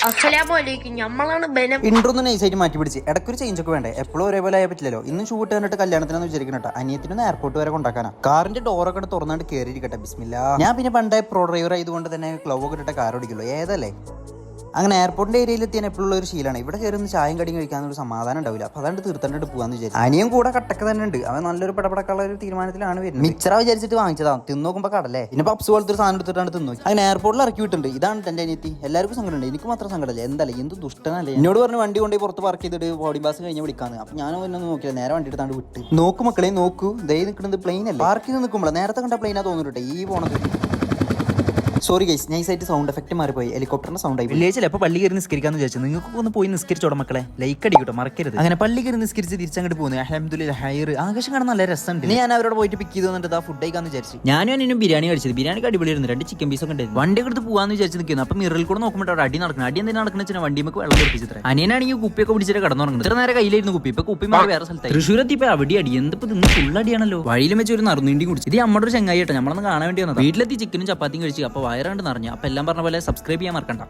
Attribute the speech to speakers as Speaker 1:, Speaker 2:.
Speaker 1: അസ്സലാമലൈക്കും. നമ്മളാണ് ബനം.
Speaker 2: ഇൻട്രോ ഒന്ന് നൈസായിട്ട് മാറ്റി പിടിച്ച് ഇടയ്ക്കൊരു ചേഞ്ച് ഒക്കെ വേണ്ടേ, എപ്പോഴും ഒരേപോലെ ആയാൽ പറ്റില്ലല്ലോ. ഇന്ന് ഷൂട്ട് കണ്ടിട്ട് കല്യാണത്തിനാന്ന് വിചാരിക്കണട്ടോ, അനിയത്തിനൊന്ന് എയർപോർട്ട് വരെ കൊണ്ടാക്കാനാ. കാറിന്റെ ഡോറൊക്കെ തുറന്നാണ്ട് കയറിയിരിക്കട്ടെ. ബിസ്മില്ലാ. ഞാൻ പിന്നെ പണ്ടേ പ്രോ ഡ്രൈവർ ആയതുകൊണ്ട് തന്നെ ഗ്ലൗ ഒക്കെ ഇട്ടിട്ട് കാർ ഓടിക്കുള്ളൂ. ഏതല്ലേ അങ്ങനെ എയർപോർട്ടിന്റെ ഏരിയയിൽ എത്തിയാൽ എപ്പോഴുള്ള ഒരു ശീലമാണ്. ഇവിടെ കയറി ഒന്ന് ചായം കടിയും കഴിക്കാനൊരു സമാധാനം ഉണ്ടാവില്ല. അപ്പൊ അതാണ്ട് തീർത്തണ്ടിട്ട് പോകാന്ന് വിചാരിച്ചു. അനിയും കൂടെ കട്ടക്ക് തന്നെ ഉണ്ട്. അവൻ നല്ലൊരു പടപടക്കുള്ള ഒരു തീരുമാനത്തിലാണ് വരുന്നത്. മിക്സറ വിചാരിച്ചിട്ട് വാങ്ങിച്ചതാ. തിന്നു നോക്കുമ്പോ കടല്ലേ. പിന്നെ പപ്സ് പോലത്തെ ഒരു സാധനം എടുത്തിട്ടാണ് തിന്നു. അങ്ങനെ എയർപോർട്ടിൽ ഇറക്കി വിട്ടുണ്ട്. ഇതാണ് എന്റെ അനിയത്തി. എല്ലാവർക്കും സങ്കടമുണ്ട്, എനിക്ക് മാത്രം സങ്കടമല്ല. എന്തായാലും എന്ത് ദുഷ്ടനല്ലേ. എന്നോട് പറഞ്ഞ് വണ്ടി കൊണ്ടുപോയി പുറത്ത് പാർക്ക് ചെയ്തിട്ട് ബോർഡിംഗ് പാസ് കഴിഞ്ഞ് വിളിക്കാന്ന്. അപ്പൊ ഞാനും ഒന്നും നോക്കില്ല, നേരെ വണ്ടി എടുത്താണ്ട് വിട്ട്. നോക്കൂ മക്കളെ നോക്കൂ, ദൈവം നിൽക്കുന്നത് പ്ലെയിൻ അല്ലേ. പാർക്കിൽ നിൽക്കുമ്പോൾ നേരത്തെ കണ്ട പ്ലെയിനാ തോന്നിട്ടെ ഈ പോണത്. സോറി ഗൈസ്, നൈസായിട്ട് സൗണ്ട് എഫക്റ്റ് മാറിപ്പോയി. ഹെലികോപ്റ്ററിന്റെ സൗണ്ട് ആയി. വില്ലേജിൽ അപ്പോൾ പള്ളി കയറി നിസ്കരിക്കാന്ന് വിചാരിച്ചു. നിങ്ങൾക്ക് ഒന്ന് പോയി നിസ്കരിച്ചോടെ മക്കളെ. ലൈക്ക് അടിക്കട്ടോ, മറക്കരുത്. അങ്ങനെ പള്ളി കയറി നിസ്കരിച്ച് തിരിച്ചങ്ങോട്ട് പോകുന്നത്. അൽഹംദുലില്ലാ ഹൈർ. ആകാശം കാണാൻ നല്ല രസമുണ്ട്. ഞാൻ അവരോട് പോയിട്ട് പിക്ക് ചെയ്ത് വന്നിട്ട് ആ ഫുഡ് കഴിക്കാന്ന് വിചാരിച്ചു. ഞാനും അനിയനും ബിരിയാണി കഴിച്ചത്. ബിരിയാണി അടിപൊളിയായിരുന്നു. 2 ചിക്കൻ പീസ് ഒക്കെ ഉണ്ടായിരുന്നു. വണ്ടി എടുത്ത് പോകാന്ന് വിചാരിച്ച് നിൽക്കുന്നു. അപ്പൊ മിററിൽ കൂടെ നോക്കുമ്പോൾ അവിടെ അടി നടക്കണം. അടി എന്തിനാ നടക്കുന്ന വെച്ചാൽ വണ്ടിമൊക്കെ വെള്ളം തെറിപ്പിച്ചിട്ട്. അനിയനാണെങ്കിൽ കുപ്പിയൊക്കെ പിടിച്ചിട്ട് കടന്നുറങ്ങുന്നത്. ഇത്ര നേരം കയ്യിലായിരുന്നു കുപ്പി. ഇപ്പൊ കുപ്പി മാറി വേറെ സ്ഥലത്തായി. തൃശ്ശൂരത്തി ഇപ്പൊ അവിടെ അടി. എന്തിപ്പോ ഇന്ന് ഫുൾ അടിയാണല്ലോ. വഴിയിലും വെച്ച് ഒരു നറുനീണ്ടി കുടിച്ചു. ഇത് നമ്മുടെ ഒരു ചങ്ങായി കേട്ടോ, നമ്മളൊന്ന് കാണാൻ വേണ്ടി വന്നത്. വീട്ടിലെത്തി ചിക്കനും ചപ്പാത്തിയും കഴിച്ചു. അപ്പൊ വയറാണ്ട് നിറഞ്ഞു. അപ്പൊ എല്ലാം പറഞ്ഞ പോലെ സബ്സ്ക്രൈബ് ചെയ്യാൻ മറക്കണ്ട.